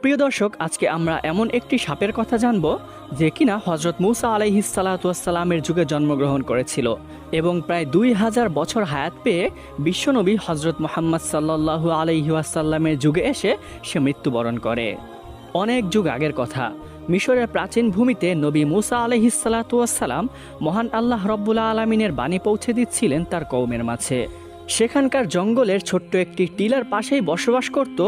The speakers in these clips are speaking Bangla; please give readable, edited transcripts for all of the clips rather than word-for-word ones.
প্রিয় দর্শক, আজকে আমরা এমন একটি সাপের কথা জানব যে কিনা হযরত মূসা আলাইহিসসালামের যুগে জন্মগ্রহণ করেছিল এবং প্রায় 2000 বছর হায়াত পেয়ে বিশ্বনবী হযরত মুহাম্মদ সাল্লাল্লাহু আলাইহি ওয়াসাল্লামের যুগে এসে সে মৃত্যুবরণ করে। অনেক যুগ আগের কথা, মিশরের প্রাচীন ভূমিতে নবী মূসা আলাইহিসসালাম মহান আল্লাহ রব্বুল আলামিনের বাণী পৌঁছে দিচ্ছিলেন তার কওমের মাঝে। সেখানকার জঙ্গলের ছোট্ট একটি টিলার পাশেই বসবাস করত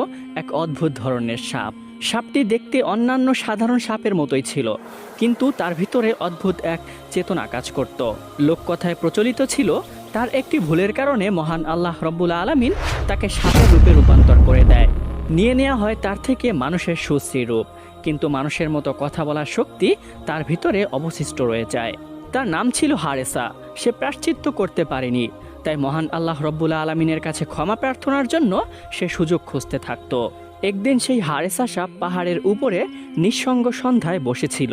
এক অদ্ভুত ধরনের সাপ। সাপটি দেখতে অন্যান্য সাধারণ সাপের মতোই ছিল, কিন্তু তার ভিতরে অদ্ভুত এক চেতনা কাজ করত। লোককথায় প্রচলিত ছিল তার একটি ভুলের কারণে মহান আল্লাহ রব্বুল আলামিন তাকে সাপের রূপে রূপান্তর করে দেয়। নিয়ে নেওয়া হয় তার থেকে মানুষের সুশ্রী রূপ, কিন্তু মানুষের মতো কথা বলার শক্তি তার ভিতরে অবশিষ্ট রয়ে যায়। তার নাম ছিল হারেসা। সে প্রায়শ্চিত্ত করতে পারেনি, তাই মহান আল্লাহ রব্বুল আলামিনের কাছে ক্ষমা প্রার্থনার জন্য সে সুযোগ খুঁজতে থাকত। একদিন সেই হারেসা সাপ পাহাড়ের উপরে নিঃসঙ্গ সন্ধ্যায় বসেছিল।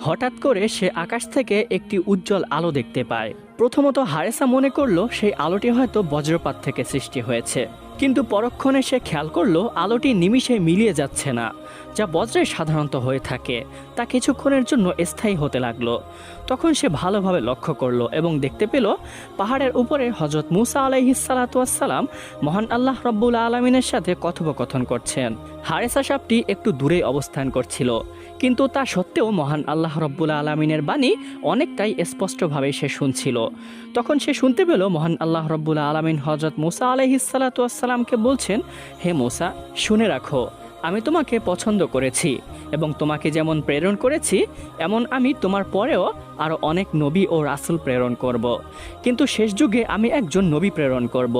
হঠাৎ করে সে আকাশ থেকে একটি উজ্জ্বল আলো দেখতে পায়। প্রথমত হারেসা মনে করলো সেই আলোটি হয়তো বজ্রপাত থেকে সৃষ্টি হয়েছে, কিন্তু পরক্ষণে সে খেয়াল করলো আলোটি নিমিষে মিলিয়ে যাচ্ছে না। যা বজ্রে সাধারণত হয়ে থাকে তা কিছুক্ষণের জন্য স্থায়ী হতে লাগলো। তখন সে ভালোভাবে লক্ষ্য করলো এবং দেখতে পেল পাহাড়ের উপরে হযরত মূসা আলাইহিসসালাম মহান আল্লাহ রব্বুল আলামিনের সাথে কথোপকথন করছেন। হারেসা সাপটি একটু দূরেই অবস্থান করছিল, কিন্তু তা সত্ত্বেও মহান আল্লাহ রব্বুল আলামিনের বাণী অনেকটাই স্পষ্টভাবে সে শুনছিল। তখন সে শুনতে পেল মহান আল্লাহ রব্বুল আলামিন হযরত মূসা আলাইহিসসালামকে বলছেন, হে মূসা, শুনে রাখো, আমি তোমাকে পছন্দ করেছি এবং তোমাকে যেমন প্রেরণ করেছি এমন আমি তোমার পরেও আরও অনেক নবী ও রাসূল প্রেরণ করব। কিন্তু শেষ যুগে আমি একজন নবী প্রেরণ করব,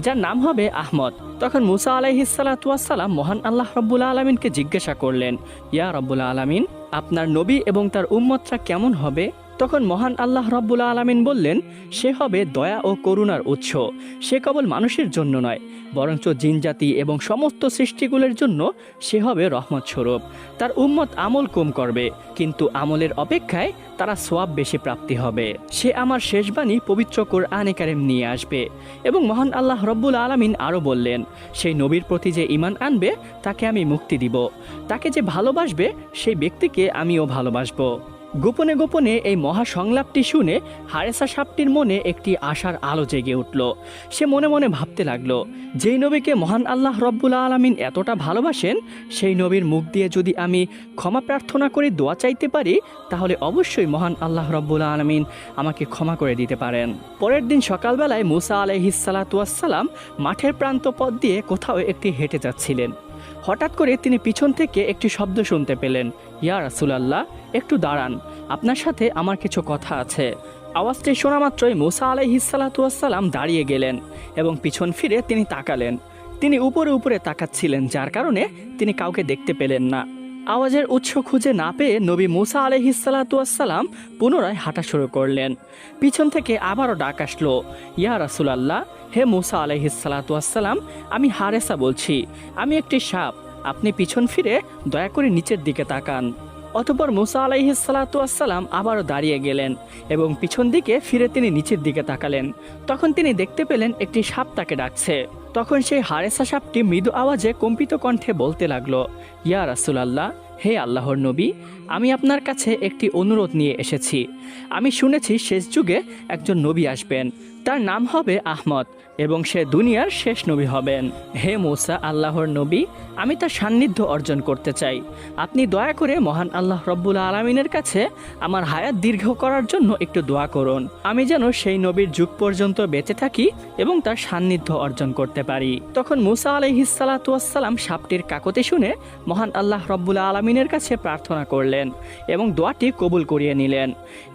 যার নাম হবে আহমদ। তখন মূসা আলাইহিসসালাম মহান আল্লাহ রব্বুল আলামিনকে জিজ্ঞাসা করলেন, ইয়া রব্বুল আলামিন, আপনার নবী এবং তার উম্মতরা কেমন হবে? তখন মহান আল্লাহ রব্বুল আলামিন বললেন, সে হবে দয়া ও করুণার উৎস। সে কেবল মানুষের জন্য নয়, বরঞ্চ জিনজাতি এবং সমস্ত সৃষ্টিগুলোর জন্য সে হবে রহমত স্বরূপ। তার উম্মত আমল কম করবে, কিন্তু আমলের অপেক্ষায় তারা সওয়াব বেশি প্রাপ্তি হবে। সে আমার শেষ বাণী পবিত্র কোরআনে কারিম নিয়ে আসবে। এবং মহান আল্লাহ রব্বুল আলামিন আরও বললেন, সেই নবীর প্রতি যে ঈমান আনবে তাকে আমি মুক্তি দিব। তাকে যে ভালোবাসবে সেই ব্যক্তিকে আমিও ভালোবাসবো। গোপনে গোপনে এই মহা সংলাপটি শুনে হারেসা সাপটির মনে একটি আশার আলো জেগে উঠল। সে মনে মনে ভাবতে লাগলো, যেই নবীকে মহান আল্লাহ রব্বুল আলামিন এতটা ভালোবাসেন, সেই নবীর মুখ দিয়ে যদি আমি ক্ষমা প্রার্থনা করে দোয়া চাইতে পারি, তাহলে অবশ্যই মহান আল্লাহ রব্বুল আলামিন আমাকে ক্ষমা করে দিতে পারেন। পরের দিন সকালবেলায় মূসা আলাইহিসসালাম মাঠের প্রান্ত পথ দিয়ে কোথাও একটি হেঁটে যাচ্ছিলেন। হঠাৎ করে তিনি পিছন থেকে একটি শব্দ শুনতে পেলেন, ইয়া রাসূলুল্লাহ, একটু দাঁড়ান, আপনার সাথে আমার কিছু কথা আছে। আওয়াজটি শোনা মাত্রই মূসা আলাইহিসসালাম দাঁড়িয়ে গেলেন এবং পিছন ফিরে তিনি তাকালেন। তিনি উপরে উপরে তাকাচ্ছিলেন, যার কারণে তিনি কাউকে দেখতে পেলেন না। আওয়াজের উৎস খুঁজে না পেয়ে নবী মূসা আলাইহিসসালাম পুনরায় হাঁটা শুরু করলেন। পিছন থেকে আবারও ডাক আসলো, ইয়া রাসূলুল্লাহ, হে মূসা আলাইহিসসালাম, আমি হারেসা বলছি, আমি একটি সাপ, আপনি পিছন ফিরে দয়া করে নিচের দিকে তাকান। অতঃপর মূসা আলাইহিসসালাম আবারও দাঁড়িয়ে গেলেন এবং পিছন দিকে ফিরে তিনি নিচের দিকে তাকালেন। তখন তিনি দেখতে পেলেন একটি সাপ তাকে ডাকছে। তখন সেই হারেসা সাপটি মৃদু আওয়াজে কম্পিত কণ্ঠে বলতে লাগলো, ইয়া রাসূলুল্লাহ, হে আল্লাহর নবী, আমি আপনার কাছে একটি অনুরোধ নিয়ে এসেছি। আমি শুনেছি শেষ যুগে একজন নবী আসবেন, তার নাম হবে আহমদ এবং সে দুনিয়ার শেষ নবী হবেন। হে মূসা, আল্লাহর নবী, আমি তার সান্নিধ্য অর্জন করতে চাই। আপনি দয়া করে মহান আল্লাহ রব্বুল আলামিনের কাছে আমার হায়াত দীর্ঘ করার জন্য একটু দোয়া করুন। আমি যেন সেই নবীর যুগ পর্যন্ত বেঁচে থাকি এবং তার সান্নিধ্য অর্জন করতে পারি। তখন মূসা আলাইহিসসালাম সাপটির কাকতি শুনে মহান আল্লাহ রব্বুল আলামিনের কাছে প্রার্থনা করলেন এবং দোয়াটি কবুল করিয়ে নিলেন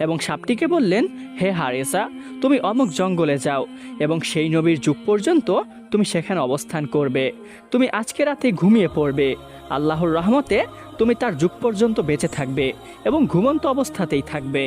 এবং সাপটিকে বললেন, হে হারেসা, তুমি অমুক জঙ্গলে যাও এবং সেই নবীর যুগ পর্যন্ত তুমি সেখানে অবস্থান করবে। তুমি আজকে রাতে ঘুমিয়ে পড়বে। আল্লাহর রহমতে তুমি তার যুগ পর্যন্ত বেঁচে থাকবে এবং ঘুমন্ত অবস্থাতেই থাকবে।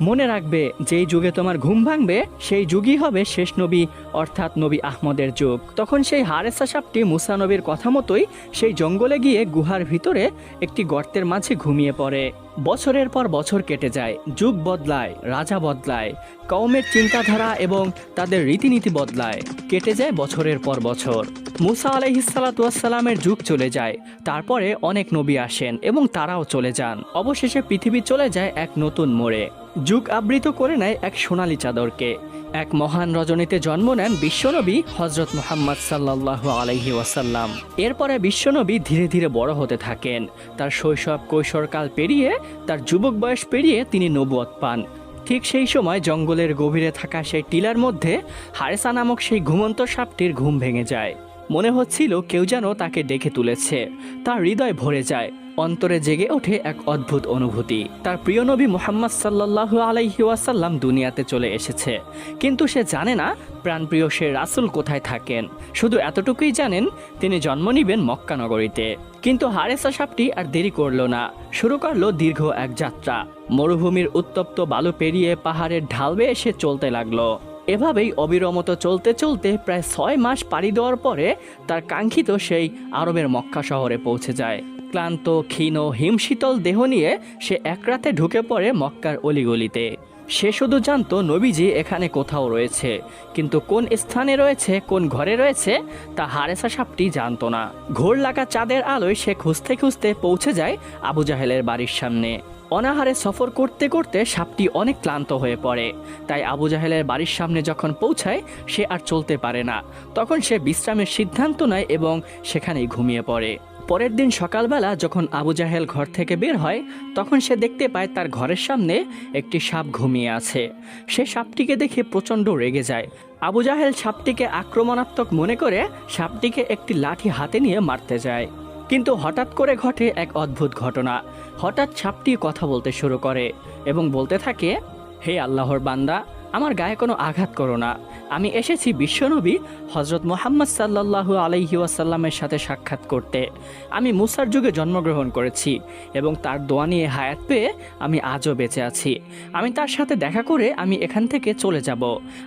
মনে রাখবে, যেই যুগে তোমার ঘুম ভাঙবে সেই যুগই হবে শেষ নবী, অর্থাৎ নবী আহমদের যুগ। তখন সেই হারেসা সাপটি মূসা নবীর কথা মতোই সেই জঙ্গলে গিয়ে গুহার ভিতরে একটি গর্তের মাঝে ঘুমিয়ে পড়ে। বছরের পর বছর কেটে যায়, যুগ বদলায়, রাজা বদলায়, কওমের চিন্তাধারা এবং তাদের রীতিনীতি বদলায়। কেটে যায় বছরের পর বছর। মুসা আলাইহিসসালামের যুগ চলে যায়, তারপরে অনেক নবী আসেন এবং তারাও চলে যান। অবশেষে পৃথিবী চলে যায় এক নতুন মোড়ে। যুগ আবৃত করে নেয় এক সোনালী চাদরকে। এক মহান রজনীতে জন্ম নেন বিশ্বনবী হজরত মুহাম্মদ সাল্লাল্লাহু আলাইহি ওয়াসাল্লাম। এরপরে বিশ্বনবী ধীরে ধীরে বড় হতে থাকেন। তার শৈশব কৈশোরকাল পেরিয়ে, তার যুবক বয়স পেরিয়ে তিনি নবুয়ত পান। ঠিক সেই সময় জঙ্গলের গভীরে থাকা সেই টিলার মধ্যে হারেসা নামক সেই ঘুমন্ত সাপটির ঘুম ভেঙে যায়। মনে হচ্ছিল কেউ যেন তাকে ডেকে তুলেছে। তার হৃদয় ভরে যায়, অন্তরে জেগে ওঠে এক অদ্ভুত অনুভূতি। তার প্রিয় নবী মুহাম্মদ সাল্লাল্লাহু আলাইহি ওয়াসাল্লাম দুনিয়াতে চলে এসেছে, কিন্তু সে জানে না প্রাণপ্রিয় সে রাসূল কোথায় থাকেন। শুধু এতটুকুই জানেন তিনি জন্ম নিবেন মক্কা নগরীতে। কিন্তু হারেসা সাপটি আর দেরি করল না, শুরু করলো দীর্ঘ এক যাত্রা। মরুভূমির উত্তপ্ত বালু পেরিয়ে পাহাড়ের ঢাল বেয়ে সে চলতে লাগলো। এভাবেই অবিরমত চলতে চলতে প্রায় 6 মাস পাড়ি দেওয়ার পরে তার কাঙ্ক্ষিত সেই আরবের মক্কা শহরে পৌঁছে যায়। ক্লান্ত, ক্ষীণ, হিমশীতল দেহ নিয়ে সে এক রাতে ঢুকে পড়ে মক্কার অলিগলিতে। সে শুধু জানতো নবীজি এখানে কোথাও রয়েছে, কিন্তু কোন স্থানে রয়েছে, কোন ঘরে রয়েছে তা হারেসা সাপটি জানতো না। ঘোর লাগা চাঁদের আলোয় সে খুঁজতে খুঁজতে পৌঁছে যায় আবু জাহেলের বাড়ির সামনে। অনাহারে সফর করতে করতে সাপটি অনেক ক্লান্ত হয়ে পড়ে, তাই আবু জাহেলের বাড়ির সামনে যখন পৌঁছায় সে আর চলতে পারে না। তখন সে বিশ্রামের সিদ্ধান্ত নেয় এবং সেখানেই ঘুমিয়ে পড়ে। পরের দিন সকালবেলা যখন আবু জাহেল ঘর থেকে বের হয়, তখন সে দেখতে পায় তার ঘরের সামনে একটি সাপ ঘুমিয়ে আছে। সে সাপটিকে দেখে প্রচণ্ড রেগে যায়। আবু জাহেল সাপটিকে আক্রমণাত্মক মনে করে সাপটিকে একটি লাঠি হাতে নিয়ে মারতে যায়। কিন্তু হঠাৎ করে ঘটে এক অদ্ভুত ঘটনা। হঠাৎ সাপটি কথা বলতে শুরু করে এবং বলতে থাকে, হে আল্লাহর বান্দা, আমার গায়ে কোনো আঘাত করো না। আমি এসেছি বিশ্বনবী হজরত মুহাম্মদ সাল্লাল্লাহু আলাইহি ওয়াসাল্লামের সাথে সাক্ষাৎ করতে। আমি মুসার যুগে জন্মগ্রহণ করেছি এবং তার দোয়া নিয়ে হায়াত পেয়ে আমি আজও বেঁচে আছি। আমি তার সাথে দেখা করে আমি এখান থেকে চলে যাব।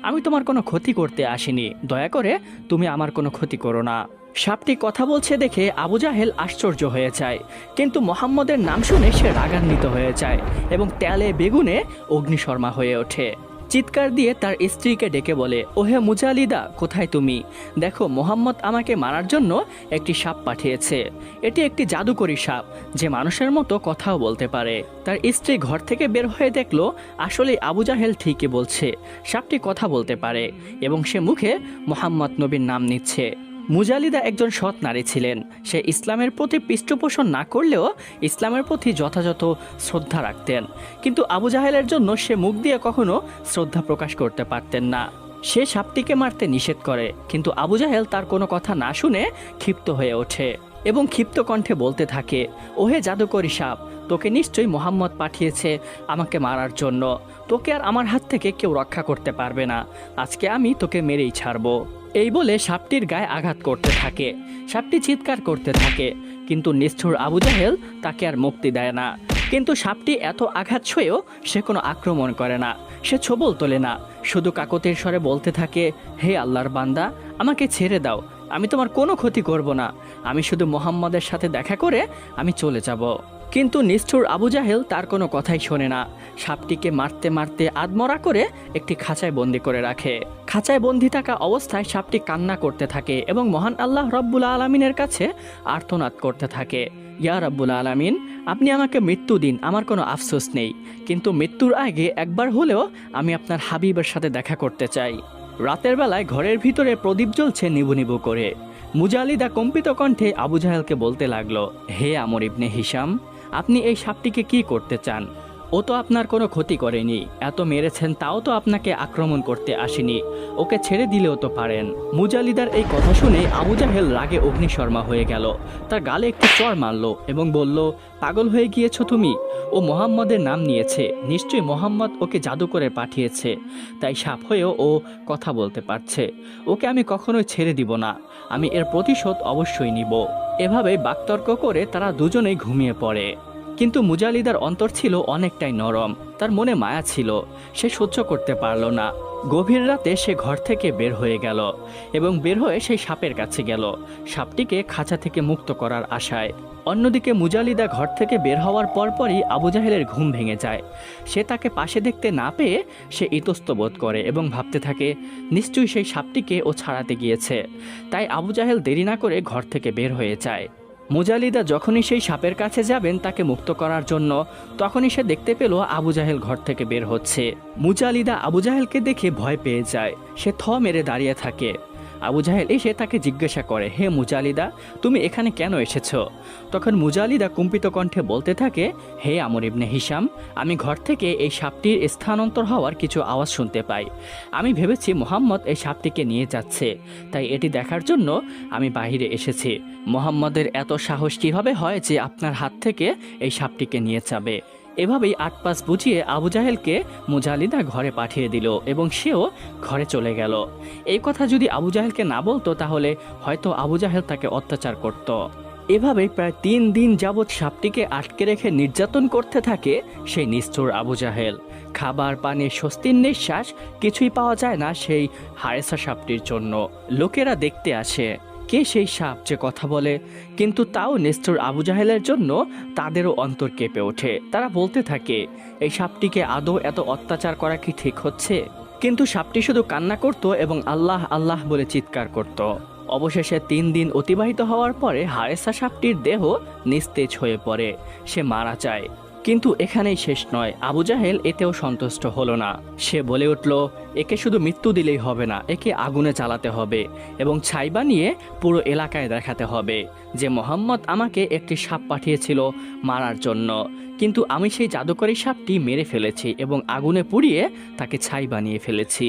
আমি তোমার কোনো ক্ষতি করতে আসিনি, দয়া করে তুমি আমার কোনো ক্ষতি করো না। সাপটি কথা বলছে দেখে আবু জাহেল আশ্চর্য হয়ে যায়, কিন্তু মোহাম্মদের নাম শুনে সে রাগান্বিত হয়ে যায় এবং তেলে বেগুনে অগ্নিশর্মা হয়ে ওঠে। চিৎকার দিয়ে তার স্ত্রীকে ডেকে বলে, ওহে মুজালিদা, কোথায় তুমি? দেখো, মোহাম্মদ আমাকে মারার জন্য একটি সাপ পাঠিয়েছে। এটি একটি জাদুকরী সাপ যে মানুষের মতো কথাও বলতে পারে। তার স্ত্রী ঘর থেকে বের হয়ে দেখলো আসলে আবু জাহেল ঠিকই বলছে, সাপটি কথা বলতে পারে এবং সে মুখে মোহাম্মদ নবীর নাম নিচ্ছে। মুজালিদা একজন সৎ নারী ছিলেন। সে ইসলামের প্রতি পৃষ্ঠপোষণ না করলেও ইসলামের প্রতি যথাযথ শ্রদ্ধা রাখতেন, কিন্তু আবু জাহেলের জন্য সে মুখ দিয়ে কখনো শ্রদ্ধা প্রকাশ করতে পারতেন না। সে সাপটিকে মারতে নিষেধ করে, কিন্তু আবু জাহেল তার কোনো কথা না শুনে ক্ষিপ্ত হয়ে ওঠে এবং ক্ষিপ্ত কণ্ঠে বলতে থাকে, ওহে জাদুকরী সাপ, তোকে নিশ্চয়ই মোহাম্মদ পাঠিয়েছে আমাকে মারার জন্য। তোকে আর আমার হাত থেকে কেউ রক্ষা করতে পারবে না। আজকে আমি তোকে মেরেই ছাড়বো। এই বলে সাপটির গায়ে আঘাত করতে থাকে। সাপটি চিৎকার করতে থাকে, কিন্তু নিষ্ঠুর আবু জাহেল তাকে আর মুক্তি দেয় না। কিন্তু সাপটি এত আঘাত সয়েও সে কোনো আক্রমণ করে না, সে ছোবল তোলে না, শুধু কাকতির স্বরে বলতে থাকে, হে আল্লাহর বান্দা, আমাকে ছেড়ে দাও, আমি তোমার কোনো ক্ষতি করব না। আমি শুধু মোহাম্মদের সাথে দেখা করে আমি চলে যাব। কিন্তু নিষ্ঠুর আবু জাহেল তার কোনো কথাই শোনে না। সাপটিকে মারতে মারতে আধমরা করে একটি খাঁচায় বন্দি করে রাখে। খাঁচায় বন্দি থাকা অবস্থায় সাপটি কান্না করতে থাকে এবং মহান আল্লাহ রব্বুল আলামিনের কাছে আর্তনাদ করতে থাকে, ইয়া রব্বুল আলামিন, আপনি আমাকে মৃত্যু দিন, আমার কোনো আফসোস নেই, কিন্তু মৃত্যুর আগে একবার হলেও আমি আপনার হাবিবের সাথে দেখা করতে চাই। রাতের বেলায় ঘরের ভিতরে প্রদীপ জ্বলছে নিবু নিবু করে। মুজালিদা কম্পিত কণ্ঠে আবু জাহেলকে বলতে লাগলো, হে আমর ইবনে হিশাম, আপনি এই সাপটিকে কি করতে চান? ও তো আপনার কোনো ক্ষতি করেনি, এত মেরেছেন তাও তো আপনাকে আক্রমণ করতে আসেনি, ওকে ছেড়ে দিলেও তো পারেন। মুজালিদার এই কথা শুনে আবু জাহেল রাগে অগ্নিশর্মা হয়ে গেল। তার গালে একটি চড় মারল এবং বলল, পাগল হয়ে গিয়েছো তুমি? ও মোহাম্মদের নাম নিয়েছে, নিশ্চয়ই মোহাম্মদ ওকে জাদু করে পাঠিয়েছে, তাই সাপ হয়েও ও কথা বলতে পারছে। ওকে আমি কখনোই ছেড়ে দিব না, আমি এর প্রতিশোধ অবশ্যই নিব। এভাবে বাকতর্ক করে তারা দুজনেই ঘুমিয়ে পড়ে। কিন্তু মুজালিদার অন্তর ছিল অনেকটাই নরম, তার মনে মায়া ছিল, সে সহ্য করতে পারল না। গভীর রাতে সে ঘর থেকে বের হয়ে গেল এবং বের হয়ে সেই সাপের কাছে গেল, সাপটিকে খাঁচা থেকে মুক্ত করার আশায়। অন্যদিকে মুজালিদা ঘর থেকে বের হওয়ার পরপরই আবু জাহেলের ঘুম ভেঙে যায়। সে তাকে পাশে দেখতে না পেয়ে সে ইতস্ত বোধ করে এবং ভাবতে থাকে নিশ্চয়ই সেই সাপটিকে ও ছাড়াতে গিয়েছে। তাই আবু জাহেল দেরি না করে ঘর থেকে বের হয়ে যায়। মুজালিদা যখনই সেই সাপের কাছে যাবেন তাকে মুক্ত করার জন্য, তখনই সে দেখতে পেল আবু জাহেল ঘর থেকে বের হচ্ছে। মুজালিদা আবু জাহেলকে দেখে ভয় পেয়ে যায়, সে থ মেরে দাঁড়িয়ে থাকে। আবু জাহেল এসে তাকে জিজ্ঞাসা করে, হে মুজালিদা, তুমি এখানে কেন এসেছো? তখন মুজালিদা কম্পিত কণ্ঠে বলতে থাকে, হে আমর ইবনে হিশাম, আমি ঘর থেকে এই সাপটির স্থানান্তর হওয়ার কিছু আওয়াজ শুনতে পাই। আমি ভেবেছি মোহাম্মদ এই সাপটিকে নিয়ে যাচ্ছে, তাই এটি দেখার জন্য আমি বাইরে এসেছি। মোহাম্মদের এত সাহস কীভাবে হয় যে আপনার হাত থেকে এই সাপটিকে নিয়ে যাবে? এভাবেই আট পাঁচ বুঝিয়ে আবু জাহেলকে মুজালিদা ঘরে পাঠিয়ে দিল এবং সেও ঘরে চলে গেল। এই কথা যদি আবু জাহেলকে না বলতো তাহলে হয়তো আবু জাহেল তাকে অত্যাচার করত। এভাবেই প্রায় 3 দিন যাবৎ সাপটিকে আটকে রেখে নির্যাতন করতে থাকে সেই নিষ্ঠুর আবু জাহেল। খাবার পানি স্বস্তির নিঃশ্বাস কিছুই পাওয়া যায় না সেই হারেসা সাপটির জন্য। লোকেরা দেখতে আসে কে সেই সাপ যে কথা বলে, কিন্তু তাও নিষ্ঠুর আবু জাহেলের জন্য তাদেরও অন্তর কেঁপে ওঠে। তারা বলতে থাকে এই সাপটিকে আদৌ এত অত্যাচার করা কি ঠিক হচ্ছে? কিন্তু সাপটি শুধু কান্না করত এবং আল্লাহ আল্লাহ বলে চিৎকার করত। অবশেষে 3 দিন অতিবাহিত হওয়ার পরে হারেসা সাপটির দেহ নিস্তেজ হয়ে পড়ে, সে মারা যায়। কিন্তু এখানেই শেষ নয়, আবু জাহেল এতেও সন্তুষ্ট হলো না। সে বলে উঠল, একে শুধু মৃত্যু দিলেই হবে না, একে আগুনে জ্বালাতে হবে এবং ছাই বানিয়ে পুরো এলাকায় দেখাতে হবে যে মোহাম্মদ আমাকে একটি সাপ পাঠিয়েছিল মারার জন্য, কিন্তু আমি সেই জাদুকরী সাপটি মেরে ফেলেছি এবং আগুনে পুড়িয়ে তাকে ছাই বানিয়ে ফেলেছি।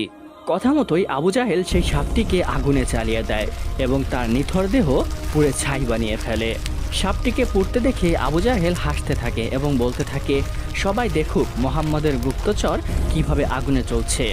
কথা মতোই আবু জাহেল সেই সাপটিকে আগুনে জ্বালিয়ে দেয় এবং তার নিথর দেহ পুড়ে ছাই বানিয়ে ফেলে। সাপটিকে পুড়তে দেখে আবু জাহেল হাসতে থাকে এবং বলতে থাকে, সবাই দেখুক মোহাম্মদের গুপ্তচর কিভাবে আগুনে চলছে,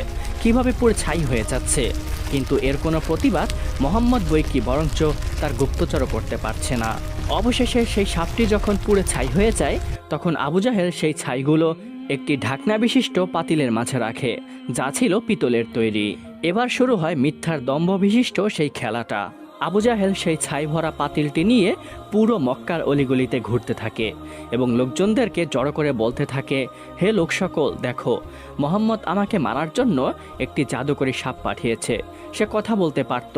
কিভাবে পুড়ে ছাই হয়ে যাচ্ছে। কিন্তু এর কোনো প্রতিবাদ মোহাম্মদ বৈকি বরঞ্চ তার গুপ্তচরও করতে পারছে না। অবশেষে সেই সাপটি যখন পুড়ে ছাই হয়ে যায় তখন আবু জাহেল সেই ছাইগুলো একটি ঢাকনা বিশিষ্ট পাতিলের মাঝে রাখে, যা ছিল পিতলের তৈরি। এবার শুরু হয় মিথ্যার দম্ভ বিশিষ্ট সেই খেলাটা। আবু জাহেল সেই ছাই ভরা পাতিলটি নিয়ে পুরো মক্কার অলিগলিতে ঘুরতে থাকে এবং লোকজনদেরকে জড়ো করে বলতে থাকে, হে লোক সকল, দেখো মোহাম্মদ আমাকে মারার জন্য একটি জাদুকরী সাপ পাঠিয়েছে। সে কথা বলতে পারত,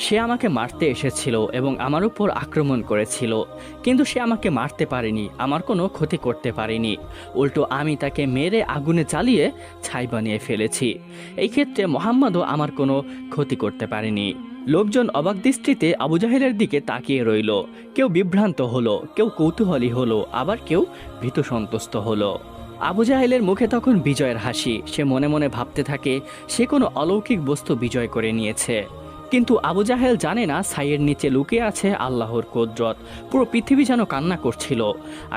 সে আমাকে মারতে এসেছিল এবং আমার উপর আক্রমণ করেছিল, কিন্তু সে আমাকে মারতে পারেনি, আমার কোনো ক্ষতি করতে পারেনি। উল্টো আমি তাকে মেরে আগুনে জ্বালিয়ে ছাই বানিয়ে ফেলেছি। এই ক্ষেত্রে মোহাম্মদও আমার কোনো ক্ষতি করতে পারেনি। লোকজন অবাক দৃষ্টিতে আবু জাহেলের দিকে তাকিয়ে রইল। কেউ বিভ্রান্ত হলো, কেউ কৌতূহলী হলো, আবার কেউ ভীত সন্তুষ্ট হলো। আবু জাহেলের মুখে তখন বিজয়ের হাসি। সে মনে মনে ভাবতে থাকে সে কোনো অলৌকিক বস্তু বিজয় করে নিয়েছে। কিন্তু আবু জাহেল জানে না ছাইয়ের নিচে লুকিয়ে আছে আল্লাহর কুদরত। পুরো পৃথিবী যেন কান্না করছিল,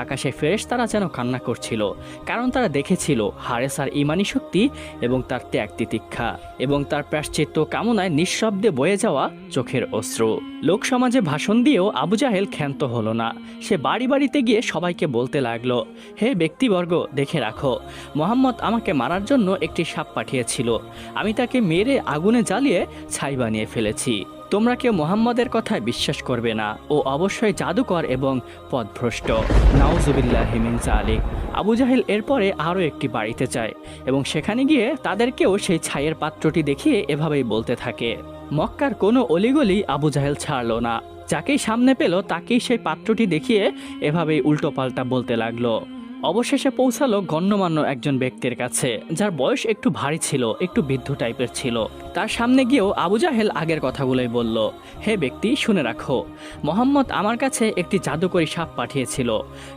আকাশে ফেরেশতারা যেন কান্না করছিল, কারণ তারা দেখেছিল হারেসার ঈমানী শক্তি এবং তার ত্যাগ তিতিক্ষা এবং তার প্রায়শ্চিত্ত কামনায় নিঃশব্দে বয়ে যাওয়া চোখের অশ্রু। লোক সমাজে ভাষণ দিয়েও আবু জাহেল ক্ষান্ত হলো না। সে বাড়ি বাড়িতে গিয়ে সবাইকে বলতে লাগলো, হে ব্যক্তিবর্গ, দেখে রাখো, মোহাম্মদ আমাকে মারার জন্য একটি সাপ পাঠিয়েছিল, আমি তাকে মেরে আগুনে জ্বালিয়ে ছাই বানিয়ে ফেলেছি। তোমরা কেউ মোহাম্মদের কথায় বিশ্বাস করবে না, ও অবশ্যই জাদুকর এবং পথভ্রষ্ট। নাউজুবিল্লাহি মিন যালিক। আবু জাহেল এরপরে আরও একটি বাড়িতে যায় এবং সেখানে গিয়ে তাদেরকেও সেই ছাইয়ের পাত্রটি দেখিয়ে এভাবেই বলতে থাকে। মক্কার কোনো অলিগলি আবু জাহেল ছাড়ল না, যাকেই সামনে পেল তাকেই সেই পাত্রটি দেখিয়ে এভাবেই উল্টোপাল্টা বলতে লাগলো। অবশেষে পৌঁছালো গণ্যমান্য একজন ব্যক্তির কাছে, যার বয়স একটু ভারী ছিল, একটু বৃদ্ধ টাইপের ছিল। তার সামনে গিয়েও আবু জাহেল আগের কথাগুলোই বলল, হে ব্যক্তি, শুনে রাখো, মোহাম্মদ আমার কাছে একটি জাদুকরী সাপ পাঠিয়েছিল।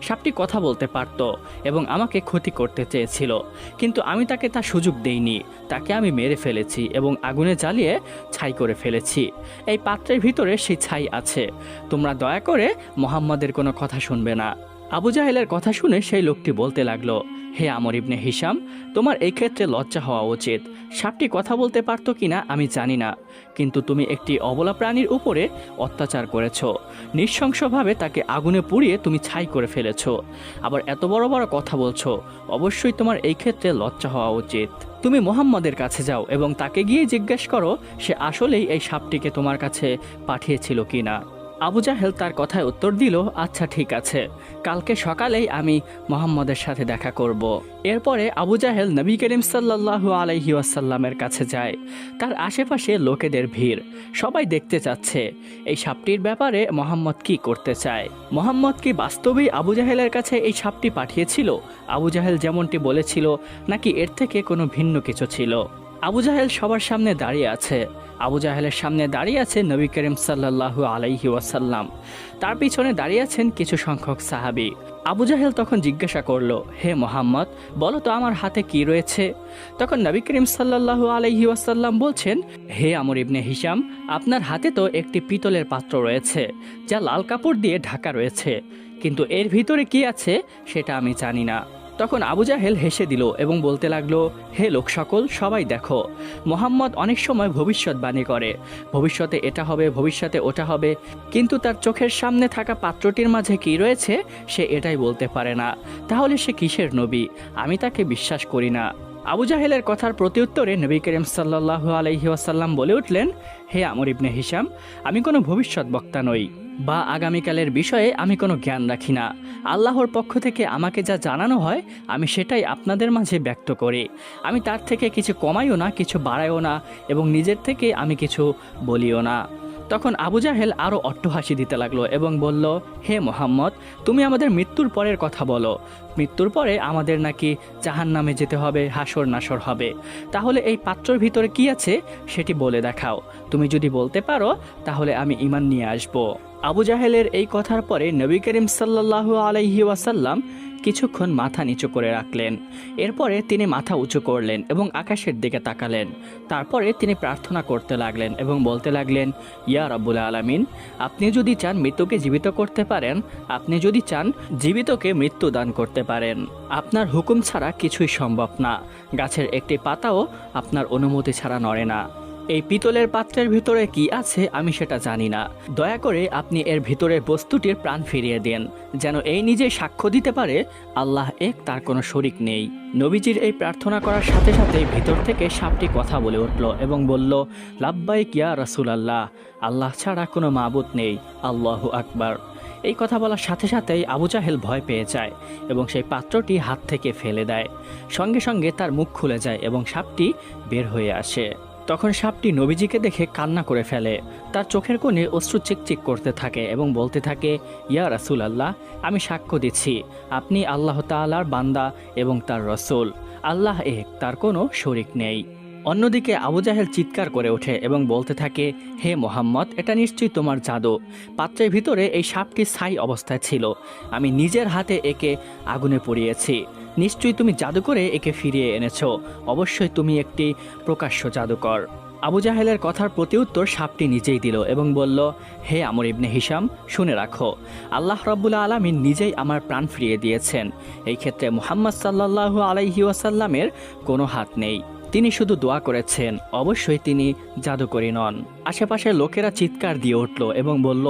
সাপটি কথা বলতে পারত এবং আমাকে ক্ষতি করতে চেয়েছিল, কিন্তু আমি তাকে তা সুযোগ দেইনি। তাকে আমি মেরে ফেলেছি এবং আগুনে জ্বালিয়ে ছাই করে ফেলেছি। এই পাত্রের ভিতরে সেই ছাই আছে। তোমরা দয়া করে মোহাম্মদের কোনো কথা শুনবে না। আবু জাহেলের কথা শুনে সেই লোকটি বলতে লাগলো, হে আমর ইবনে হিশাম, তোমার এই ক্ষেত্রে লজ্জা হওয়া উচিত। সাপটি কথা বলতে পারতো কি কিনা আমি জানি না, কিন্তু তুমি একটি অবলা প্রাণীর উপরে অত্যাচার করেছ, নৃশংসভাবে তাকে আগুনে পুড়িয়ে তুমি ছাই করে ফেলেছ, আবার এত বড় বড় কথা বলছো। অবশ্যই তোমার এই ক্ষেত্রে লজ্জা হওয়া উচিত। তুমি মুহাম্মদের কাছে যাও এবং তাকে গিয়ে জিজ্ঞেস করো সে আসলেই এই সাপটিকে তোমার কাছে পাঠিয়েছিল কিনা। আবু জাহেল তার কথায় উত্তর দিল, আচ্ছা ঠিক আছে, কালকে সকালেই আমি মুহাম্মদের সাথে দেখা করব। এরপরে আবু জাহেল নবী করিম সাল্লাল্লাহু আলাইহি ওয়াসাল্লামের কাছে যায়। তার আশেপাশে লোকেদের ভিড়, সবাই দেখতে চাচ্ছে এই সাপটির ব্যাপারে মুহাম্মদ কি করতে চায়। মুহাম্মদ কি বাস্তবেই আবু জাহেলের কাছে এই সাপটি পাঠিয়েছিল আবু জাহেল যেমনটি বলেছিল, নাকি এর থেকে কোনো ভিন্ন কিছু ছিল। আবু জাহেল সবার সামনে দাঁড়িয়ে আছে। আবু জাহেলের সামনে দাঁড়িয়ে আছে নবী করিম সাল্লাল্লাহু আলাইহি ওয়াসাল্লাম, তার পিছনে দাঁড়িয়ে আছেন কিছু সংখ্যক সাহাবী। আবু জাহেল তখন জিজ্ঞাসা করলো, হে মোহাম্মদ, বলো তো আমার হাতে কি রয়েছে। তখন নবী করিম সাল্লাল্লাহু আলাইহি ওয়াসাল্লাম বলছেন, হে আমর ইবনে হিশাম, আপনার হাতে তো একটি পিতলের পাত্র রয়েছে যা লাল কাপড় দিয়ে ঢাকা রয়েছে, কিন্তু এর ভিতরে কি আছে সেটা আমি জানি না। তখন আবু জাহেল হেসে দিল এবং বলতে লাগলো, হে লোক সকল, সবাই দেখো, মোহাম্মদ অনেক সময় ভবিষ্যৎবাণী করে, ভবিষ্যতে এটা হবে, ভবিষ্যতে ওটা হবে, কিন্তু তার চোখের সামনে থাকা পাত্রটির মাঝে কি রয়েছে সে এটাই বলতে পারে না। তাহলে সে কিসের নবী? আমি তাকে বিশ্বাস করি না। আবু জাহেলের কথার প্রত্যুত্তরে নবী করিম সাল্লাল্লাহু আলাইহি ওয়াসাল্লাম বলে উঠলেন, হে আমর ইবনে হিশাম, আমি কোনো ভবিষ্যৎ বক্তা নই বা আগামীকালের বিষয়ে আমি কোনো জ্ঞান রাখি না। আল্লাহর পক্ষ থেকে আমাকে যা জানানো হয় আমি সেটাই আপনাদের মাঝে ব্যক্ত করি। আমি তার থেকে কিছু কমাইও না, কিছু বাড়াইও না, এবং নিজের থেকে আমি কিছু বলিও না। তখন আবু জাহেল আরও অট্টহাসি দিতে লাগলো এবং বলল, হে মোহাম্মদ, তুমি আমাদের মৃত্যুর পরের কথা বলো। মৃত্যুর পরে আমাদের নাকি জাহান্নামে যেতে হবে, হাসর নাসর হবে। তাহলে এই পাত্রের ভিতরে কি আছে সেটি বলে দেখাও। তুমি যদি বলতে পারো তাহলে আমি ঈমান নিয়ে আসব। আবু জাহেলের এই কথার পরে নবী করিম সাল্লাল্লাহু আলাইহি ওয়াসাল্লাম কিছুক্ষণ মাথা নিচু করে রাখলেন। এরপরে তিনি মাথা উঁচু করলেন এবং আকাশের দিকে তাকালেন। তারপরে তিনি প্রার্থনা করতে লাগলেন এবং বলতে লাগলেন, ইয়া রাব্বুল আলামিন, আপনি যদি চান মৃত্যুকে জীবিত করতে পারেন, আপনি যদি চান জীবিতকে মৃত্যু দান করতে পারেন। আপনার হুকুম ছাড়া কিছুই সম্ভব না। গাছের একটি পাতাও আপনার অনুমতি ছাড়া নড়ে না। এই পিতলের পাত্রের ভিতরে কি আছে আমি সেটা জানি না। দয়া করে আপনি এর ভিতরের বস্তুটির প্রাণ ফিরিয়ে দেন, যেন এই নিজে সাক্ষ্য দিতে পারে আল্লাহ এক, তার কোনো শরিক নেই। নবীজির এই প্রার্থনা করার সাথে সাথে ভিতর থেকে সাপটি কথা বলে উঠল এবং বলল, লাব্বাইক ইয়া রাসূলুল্লাহ, আল্লাহ ছাড়া কোনো মাবুদ নেই, আল্লাহু আকবার। এই কথা বলার সাথে সাথেই আবু জাহেল ভয় পেয়ে যায় এবং সেই পাত্রটি হাত থেকে ফেলে দেয়। সঙ্গে সঙ্গে তার মুখ খুলে যায় এবং সাপটি বের হয়ে আসে। তখন সাপটি নবীজিকে দেখে কান্না করে ফেলে। তার চোখের কোণে অশ্রু চিকচিক করতে থাকে এবং বলতে থাকে, ইয়া রাসূলুল্লাহ, আমি সাক্ষ্য দিচ্ছি আপনি আল্লাহ তাআলার বান্দা এবং তার রসূল। আল্লাহ এক, তার কোনো শরিক নেই। অন্যদিকে আবু জাহেল চিৎকার করে ওঠে এবং বলতে থাকে, হে মোহাম্মদ, এটা নিশ্চয়ই তোমার জাদু। পাত্রের ভিতরে এই সাপটি ছাই অবস্থায় ছিল, আমি নিজের হাতে একে আগুনে পুড়িয়েছি। নিশ্চয়ই তুমি জাদু করে একে ফিরিয়ে এনেছো। অবশ্যই তুমি একটি প্রকাশ্য জাদুকর। আবু জাহেলের কথার প্রতিউত্তর সাপটি নিজেই দিল এবং বলল, হে আমর ইবনে হিশাম, শুনে রাখো, আল্লাহ রাব্বুল আলামিন নিজেই আমার প্রাণ ফিরিয়ে দিয়েছেন। এই ক্ষেত্রে মুহাম্মদ সাল্লাল্লাহু আলাইহি ওয়াসাল্লামের কোনো হাত নেই। তিনি শুধু দোয়া করেছেন, অবশ্যই তিনি জাদুকরী নন। আশেপাশের লোকেরা চিৎকার দিয়ে উঠল এবং বলল,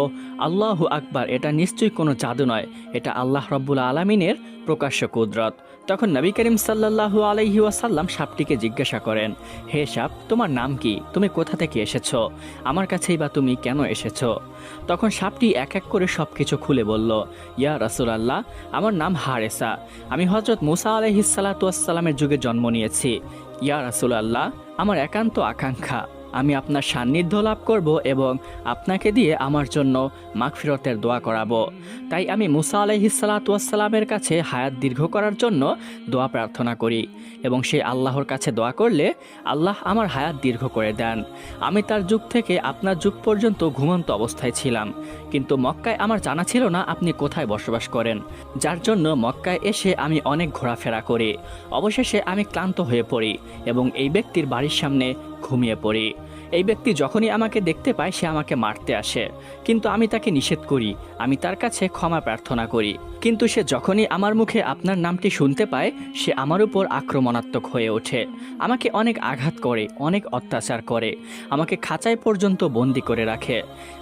আল্লাহু আকবার, এটা নিশ্চয়ই কোনো জাদু নয়, এটা আল্লাহ রাব্বুল আলামিনের প্রকাশ্য কুদরত। তখন নবী করিম সাল্লাল্লাহু আলাইহি ওয়াসাল্লাম সাপটিকে জিজ্ঞাসা করেন, হে সাপ, তোমার নাম কি? তুমি কোথা থেকে এসেছো? আমার কাছেই বা তুমি কেন এসেছো? তখন সাপটি এক এক করে সব কিছু খুলে বলল, ইয়া রাসূলুল্লাহ, আমার নাম হারেসা। আমি হযরত মুসা আলাইহিস সালাতু ওয়াস সালামের যুগে জন্ম নিয়েছি। ইয়া রাসূলুল্লাহ, আমার একান্ত আকাঙ্ক্ষা আমি আপনার সান্নিধ্য লাভ করব এবং আপনাকে দিয়ে আমার জন্য মাগফিরতের দোয়া করাবো। তাই আমি মুসা আলাইহিস সালাতু ওয়াস সালামের কাছে হায়াত দীর্ঘ করার জন্য দোয়া প্রার্থনা করি এবং সেই আল্লাহর কাছে দোয়া করলে আল্লাহ আমার হায়াত দীর্ঘ করে দেন। আমি তার যুগ থেকে আপনার যুগ পর্যন্ত ঘুমন্ত অবস্থায় ছিলাম, কিন্তু মক্কায় আমার জানা ছিল না আপনি কোথায় বসবাস করেন, যার জন্য মক্কায় এসে আমি অনেক ঘোরাফেরা করি। অবশেষে আমি ক্লান্ত হয়ে পড়ি এবং এই ব্যক্তির বাড়ির সামনে ঘুমিয়ে পড়ি। এই ব্যক্তি যখনই আমাকে দেখতে পায় সে আমাকে মারতে আসে, কিন্তু আমি তাকে নিষেধ করি, আমি তার কাছে ক্ষমা প্রার্থনা করি। কিন্তু সে যখনই আমার মুখে আপনার নামটি শুনতে পায় সে আমার উপর আক্রমণাত্মক হয়ে ওঠে, আমাকে অনেক আঘাত করে, অনেক অত্যাচার করে, আমাকে খাঁচায় পর্যন্ত বন্দি করে রাখে।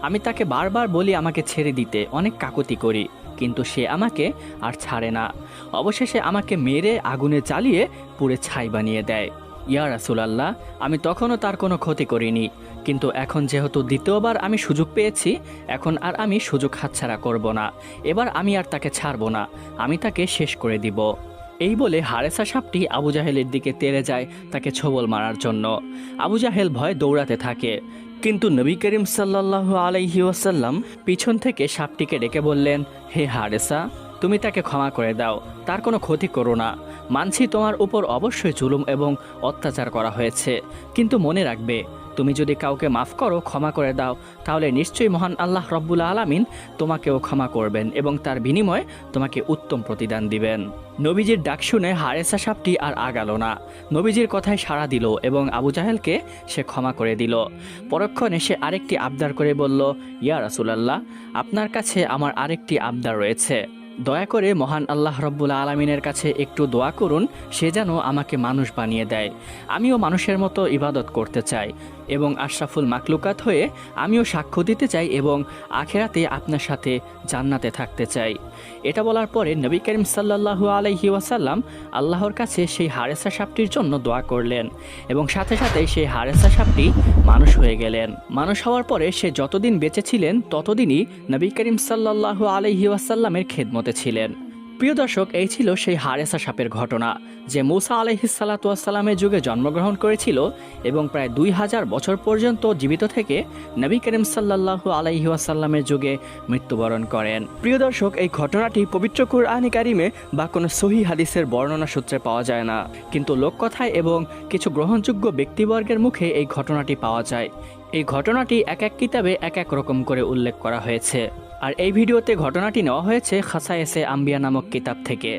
আমি তাকে বারবার বলি আমাকে ছেড়ে দিতে, অনেক কাকুতি করি, কিন্তু সে আমাকে আর ছাড়ে না। অবশেষে আমাকে মেরে আগুনে জ্বালিয়ে পুড়ে ছাই বানিয়ে দেয়। ইয়া রাসূলুল্লাহ, আমি তখনও তার কোনো ক্ষতি করিনি, কিন্তু এখন যেহেতু দ্বিতীয়বার আমি সুযোগ পেয়েছি, এখন আর আমি সুযোগ হাতছাড়া করব না। এবার আমি আর তাকে ছাড়ব না, আমি তাকে শেষ করে দিব। এই বলে হারেসা সাপটি আবু জাহেলের দিকে তেড়ে যায় তাকে ছোবল মারার জন্য। আবু জাহেল ভয়ে দৌড়াতে থাকে, কিন্তু নবী করিম সাল্লাল্লাহু আলাইহি ওয়াসাল্লাম পিছন থেকে সাপটিকে ডেকে বললেন, হে হারেসা, তুমি তাকে ক্ষমা করে দাও, তার কোনো ক্ষতি করো না। মানছি তোমার উপর অবশ্যই জুলুম এবং অত্যাচার করা হয়েছে, কিন্তু মনে রাখবে তুমি যদি কাউকে মাফ করো, ক্ষমা করে দাও, তাহলে নিশ্চয়ই মহান আল্লাহ রব্বুল আলামিন তোমাকেও ক্ষমা করবেন এবং তার বিনিময়ে তোমাকে উত্তম প্রতিদান দিবেন। নবীজির ডাক শুনে হারেসা সাপটি আর আগালো না, নবীজির কথায় সাড়া দিল এবং আবু জাহেলকে সে ক্ষমা করে দিল। পরক্ষণে সে আরেকটি আবদার করে বলল, ইয়া রাসূলুল্লাহ, আপনার কাছে আমার আরেকটি আবদার রয়েছে, দয়া করে মহান আল্লাহ রব্বুল আলামিনের কাছে একটু দোয়া করুন, সে যেন আমাকে মানুষ বানিয়ে দেয়। আমিও মানুষের মতো ইবাদত করতে চাই এবং আশরাফুল মাকলুকাত হয়ে আমিও সাক্ষ্য দিতে চাই এবং আখেরাতে আপনার সাথে জান্নাতে থাকতে চাই। এটা বলার পরে নবী করিম সাল্লাল্লাহু আলাইহি ওয়াসাল্লাম আল্লাহর কাছে সেই হারেসা সাপটির জন্য দোয়া করলেন এবং সাথে সাথে সেই হারেসা সাপটি মানুষ হয়ে গেলেন। মানুষ হওয়ার পরে সে যতদিন বেঁচে ছিলেন ততদিনই নবী করিম সাল্লাল্লাহু আলাইহি ওয়াসাল্লামের খেদমতে ছিলেন। প্রিয় দর্শক, এই ছিল সেই হারেসা সাপের ঘটনা, যে মূসা আলাইহিসসালাতু ওয়াসসালামের যুগে জন্মগ্রহণ করেছিল এবং প্রায় 2000 বছর পর্যন্ত জীবিত থেকে নবী করিম সাল্লাল্লাহু আলাইহি ওয়াসাল্লামের যুগে মৃত্যুবরণ করেন। প্রিয় দর্শক, এই ঘটনাটি পবিত্র কুরআনে কারিমে বা কোনো সহিহ হাদিসের বর্ণনা সূত্রে পাওয়া যায় না, কিন্তু লোককথায় এবং কিছু গ্রহণযোগ্য ব্যক্তিবর্গের মুখে এই ঘটনাটি পাওয়া যায়। এই ঘটনাটি এক এক কিতাবে এক এক রকম করে উল্লেখ করা হয়েছে, আর এই ভিডিওতে ঘটনাটি নেওয়া হয়েছে খাসায়েসে আম্বিয়া নামক কিতাব থেকে।